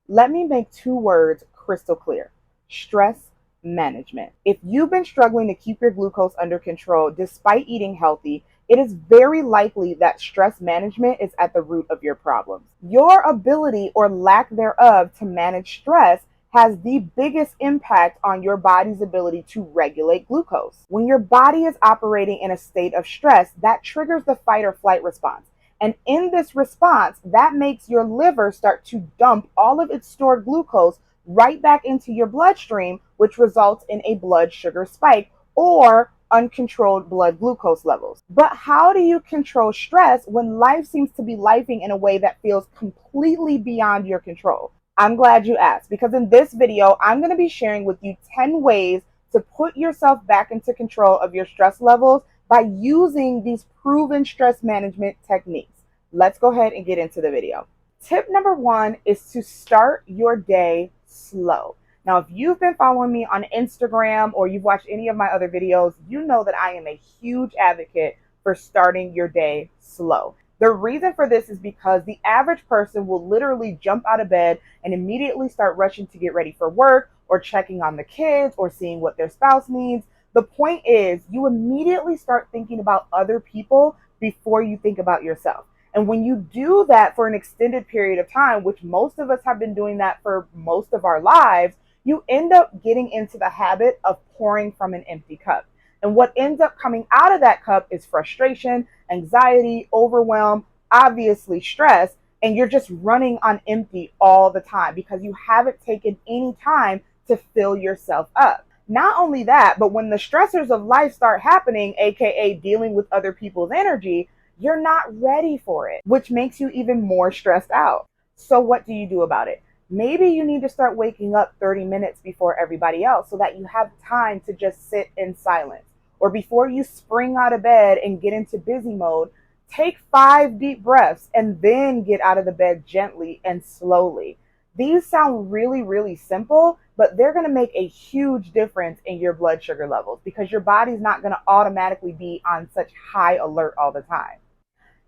Let me make two words crystal clear: stress management. If you've been struggling to keep your glucose under control despite eating healthy, it is very likely that stress management is at the root of your problems. Your ability or lack thereof to manage stress has the biggest impact on your body's ability to regulate glucose. When your body is operating in a state of stress, that triggers the fight or flight response. And in this response, that makes your liver start to dump all of its stored glucose right back into your bloodstream, which results in a blood sugar spike or uncontrolled blood glucose levels. But how do you control stress when life seems to be lifing in a way that feels completely beyond your control? I'm glad you asked, because in this video, I'm going to be sharing with you 10 ways to put yourself back into control of your stress levels by using these proven stress management techniques. Let's go ahead and get into the video. Tip number one is to start your day slow. Now, if you've been following me on Instagram or you've watched any of my other videos, you know that I am a huge advocate for starting your day slow. The reason for this is because the average person will literally jump out of bed and immediately start rushing to get ready for work or checking on the kids or seeing what their spouse needs. The point is, you immediately start thinking about other people before you think about yourself. And when you do that for an extended period of time, which most of us have been doing that for most of our lives, you end up getting into the habit of pouring from an empty cup. And what ends up coming out of that cup is frustration, anxiety, overwhelm, obviously stress, and you're just running on empty all the time because you haven't taken any time to fill yourself up. Not only that, but when the stressors of life start happening, aka dealing with other people's energy, you're not ready for it, which makes you even more stressed out. So, what do you do about it? Maybe you need to start waking up 30 minutes before everybody else so that you have time to just sit in silence. Or before you spring out of bed and get into busy mode, take 5 deep breaths and then get out of the bed gently and slowly. These sound really, really simple, but they're going to make a huge difference in your blood sugar levels because your body's not going to automatically be on such high alert all the time.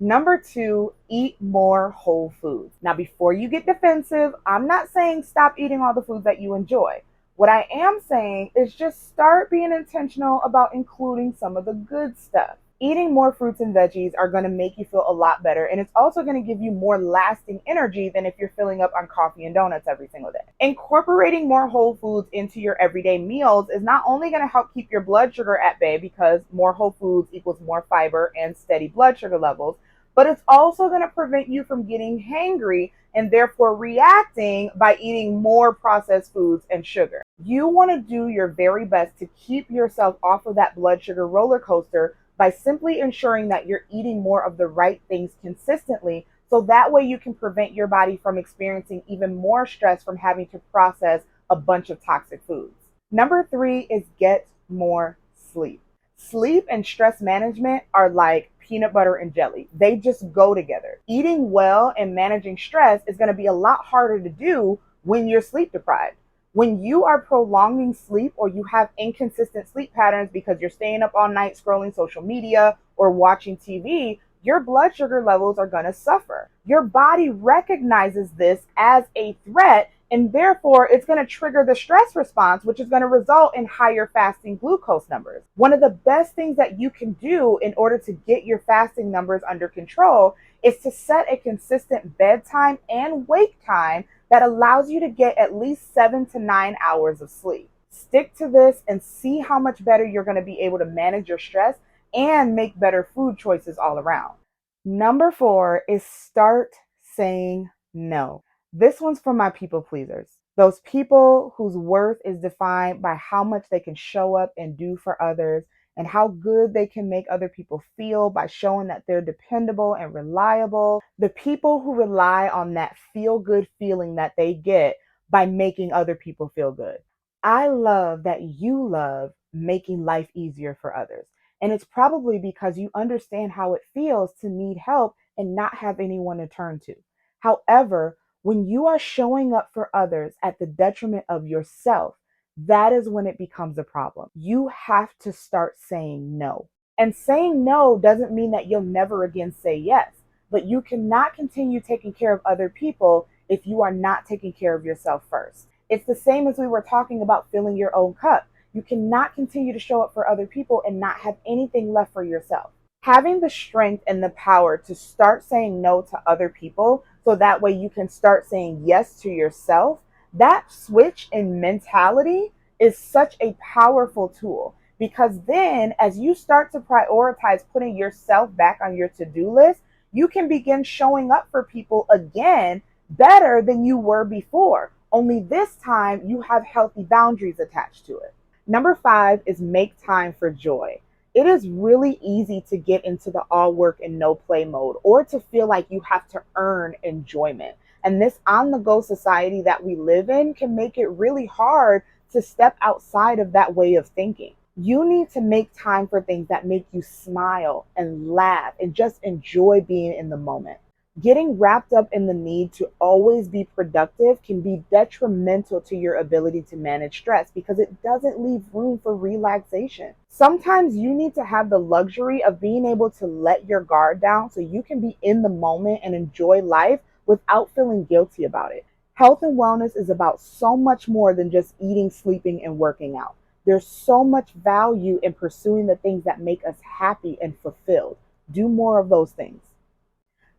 Number two, eat more whole foods. Now, before you get defensive, I'm not saying stop eating all the foods that you enjoy. What I am saying is just start being intentional about including some of the good stuff. Eating more fruits and veggies are going to make you feel a lot better, and it's also going to give you more lasting energy than if you're filling up on coffee and donuts every single day. Incorporating more whole foods into your everyday meals is not only going to help keep your blood sugar at bay because more whole foods equals more fiber and steady blood sugar levels, but it's also going to prevent you from getting hangry and therefore reacting by eating more processed foods and sugar. You want to do your very best to keep yourself off of that blood sugar roller coaster by simply ensuring that you're eating more of the right things consistently, so that way you can prevent your body from experiencing even more stress from having to process a bunch of toxic foods. Number three is get more sleep. Sleep and stress management are like peanut butter and jelly. They just go together. Eating well and managing stress is going to be a lot harder to do when you're sleep deprived. When you are prolonging sleep or you have inconsistent sleep patterns because you're staying up all night scrolling social media or watching TV, your blood sugar levels are going to suffer. Your body recognizes this as a threat, and therefore it's going to trigger the stress response, which is going to result in higher fasting glucose numbers. One of the best things that you can do in order to get your fasting numbers under control is to set a consistent bedtime and wake time that allows you to get at least 7 to 9 hours of sleep. Stick to this and see how much better you're going to be able to manage your stress and make better food choices all around. Number four is start saying no. This one's for my people pleasers. Those people whose worth is defined by how much they can show up and do for others and how good they can make other people feel by showing that they're dependable and reliable. The people who rely on that feel-good feeling that they get by making other people feel good. I love that you love making life easier for others. And it's probably because you understand how it feels to need help and not have anyone to turn to. However, when you are showing up for others at the detriment of yourself, that is when it becomes a problem. You have to start saying no. And saying no doesn't mean that you'll never again say yes, but you cannot continue taking care of other people if you are not taking care of yourself first. It's the same as we were talking about filling your own cup. You cannot continue to show up for other people and not have anything left for yourself. Having the strength and the power to start saying no to other people so that way you can start saying yes to yourself, that switch in mentality is such a powerful tool, because then as you start to prioritize putting yourself back on your to-do list, you can begin showing up for people again better than you were before. Only this time you have healthy boundaries attached to it. Number 5 is make time for joy. It is really easy to get into the all work and no play mode, or to feel like you have to earn enjoyment. And this on the go society that we live in can make it really hard to step outside of that way of thinking. You need to make time for things that make you smile and laugh and just enjoy being in the moment. Getting wrapped up in the need to always be productive can be detrimental to your ability to manage stress because it doesn't leave room for relaxation. Sometimes you need to have the luxury of being able to let your guard down so you can be in the moment and enjoy life without feeling guilty about it. Health and wellness is about so much more than just eating, sleeping, and working out. There's so much value in pursuing the things that make us happy and fulfilled. Do more of those things.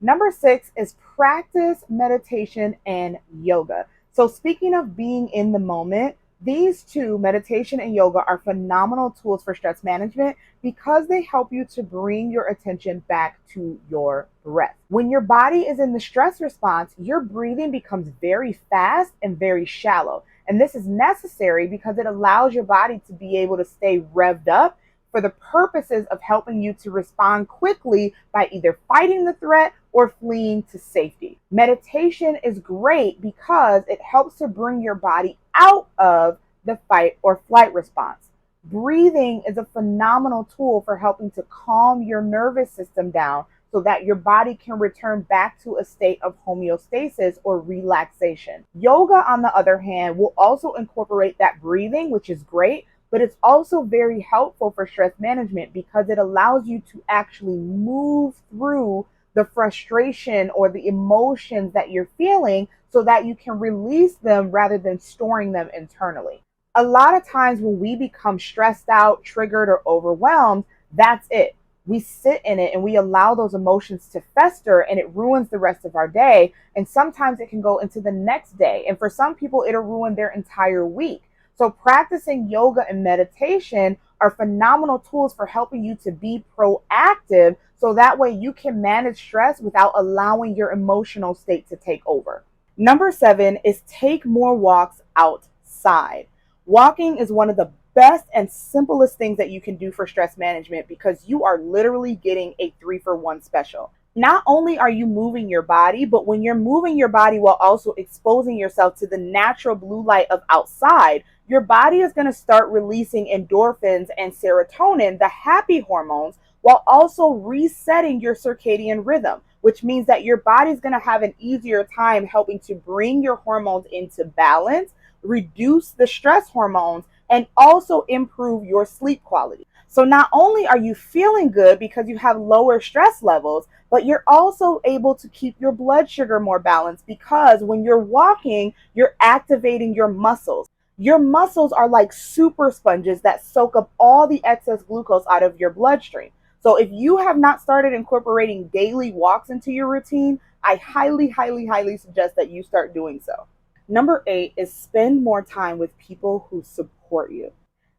Number 6 is practice meditation and yoga. So, speaking of being in the moment, these two, meditation and yoga, are phenomenal tools for stress management because they help you to bring your attention back to your breath. When your body is in the stress response, your breathing becomes very fast and very shallow. And this is necessary because it allows your body to be able to stay revved up for the purposes of helping you to respond quickly by either fighting the threat or fleeing to safety. Meditation is great because it helps to bring your body out of the fight or flight response. Breathing is a phenomenal tool for helping to calm your nervous system down so that your body can return back to a state of homeostasis or relaxation. Yoga, on the other hand, will also incorporate that breathing, which is great, but it's also very helpful for stress management because it allows you to actually move through the frustration or the emotions that you're feeling so that you can release them rather than storing them internally. A lot of times when we become stressed out, triggered, or overwhelmed, that's it. We sit in it and we allow those emotions to fester, and it ruins the rest of our day. And sometimes it can go into the next day. And for some people, it'll ruin their entire week. So practicing yoga and meditation are phenomenal tools for helping you to be proactive so that way you can manage stress without allowing your emotional state to take over. Number 7 is take more walks outside. Walking is one of the best and simplest things that you can do for stress management because you are literally getting a 3-for-1 special. Not only are you moving your body, but when you're moving your body while also exposing yourself to the natural blue light of outside, your body is going to start releasing endorphins and serotonin, the happy hormones, while also resetting your circadian rhythm, which means that your body is going to have an easier time helping to bring your hormones into balance, reduce the stress hormones, and also improve your sleep quality. So not only are you feeling good because you have lower stress levels, but you're also able to keep your blood sugar more balanced because when you're walking, you're activating your muscles. Your muscles are like super sponges that soak up all the excess glucose out of your bloodstream. So if you have not started incorporating daily walks into your routine, I highly, highly, highly suggest that you start doing so. Number 8 is spend more time with people who support you.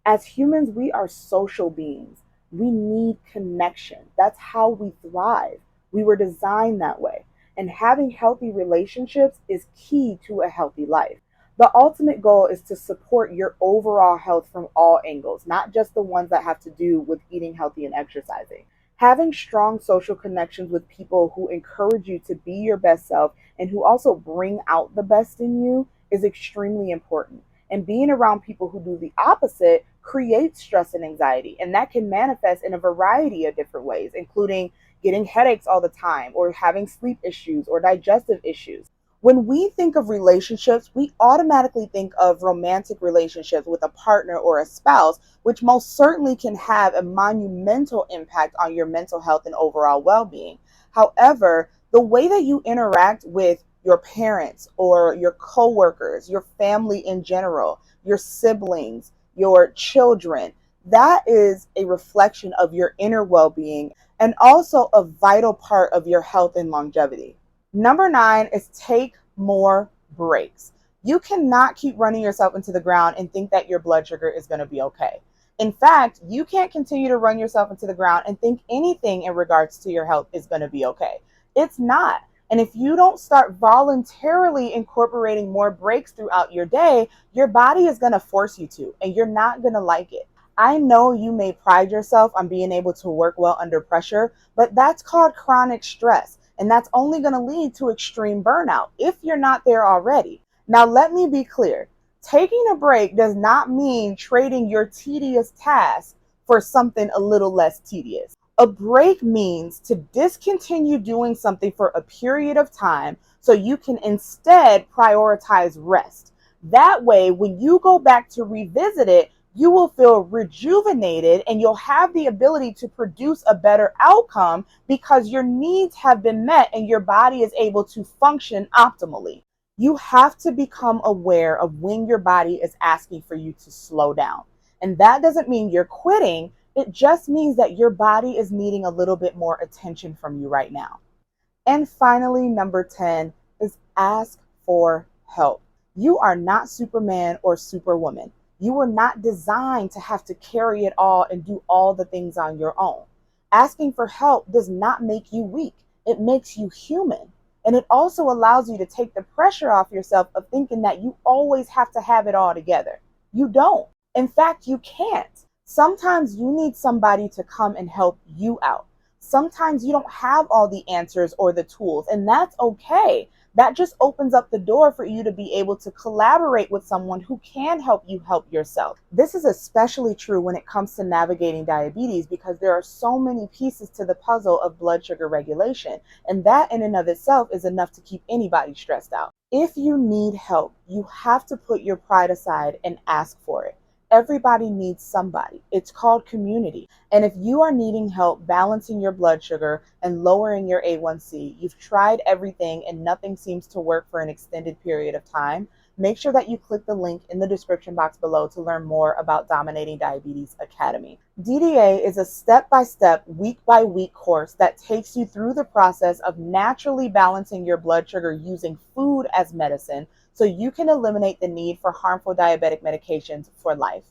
As humans, we are social beings. We need connection. That's how we thrive. We were designed that way. And having healthy relationships is key to a healthy life. The ultimate goal is to support your overall health from all angles, not just the ones that have to do with eating healthy and exercising. Having strong social connections with people who encourage you to be your best self and who also bring out the best in you is extremely important. And being around people who do the opposite creates stress and anxiety. And that can manifest in a variety of different ways, including getting headaches all the time, or having sleep issues or digestive issues. When we think of relationships, we automatically think of romantic relationships with a partner or a spouse, which most certainly can have a monumental impact on your mental health and overall well being. However, the way that you interact with your parents or your coworkers, your family in general, your siblings, your children. That is a reflection of your inner well being and also a vital part of your health and longevity. Number nine is take more breaks. You cannot keep running yourself into the ground and think that your blood sugar is going to be okay. In fact, you can't continue to run yourself into the ground and think anything in regards to your health is going to be okay. It's not. And if you don't start voluntarily incorporating more breaks throughout your day, your body is going to force you to, and you're not going to like it. I know you may pride yourself on being able to work well under pressure, but that's called chronic stress. And that's only going to lead to extreme burnout if you're not there already. Now, let me be clear. Taking a break does not mean trading your tedious task for something a little less tedious. A break means to discontinue doing something for a period of time so you can instead prioritize rest. That way, when you go back to revisit it, you will feel rejuvenated and you'll have the ability to produce a better outcome because your needs have been met and your body is able to function optimally. You have to become aware of when your body is asking for you to slow down. And that doesn't mean you're quitting. It just means that your body is needing a little bit more attention from you right now. And finally, number 10 is ask for help. You are not Superman or Superwoman. You were not designed to have to carry it all and do all the things on your own. Asking for help does not make you weak. It makes you human. And it also allows you to take the pressure off yourself of thinking that you always have to have it all together. You don't. In fact, you can't. Sometimes you need somebody to come and help you out. Sometimes you don't have all the answers or the tools, and that's okay. That just opens up the door for you to be able to collaborate with someone who can help you help yourself. This is especially true when it comes to navigating diabetes because there are so many pieces to the puzzle of blood sugar regulation, and that in and of itself is enough to keep anybody stressed out. If you need help, you have to put your pride aside and ask for it. Everybody needs somebody. It's called community. And if you are needing help balancing your blood sugar and lowering your A1C, you've tried everything and nothing seems to work for an extended period of time, make sure that you click the link in the description box below to learn more about Dominating Diabetes Academy. DDA is a step-by-step, week-by-week course that takes you through the process of naturally balancing your blood sugar using food as medicine so you can eliminate the need for harmful diabetic medications for life.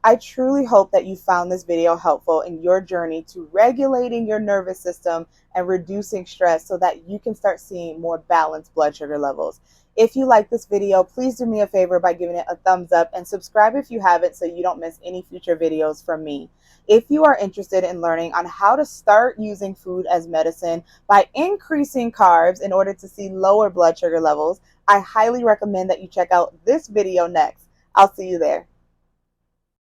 I truly hope that you found this video helpful in your journey to regulating your nervous system and reducing stress so that you can start seeing more balanced blood sugar levels. If you like this video, please do me a favor by giving it a thumbs up and subscribe if you haven't so you don't miss any future videos from me. If you are interested in learning on how to start using food as medicine by increasing carbs in order to see lower blood sugar levels, I highly recommend that you check out this video next. I'll see you there.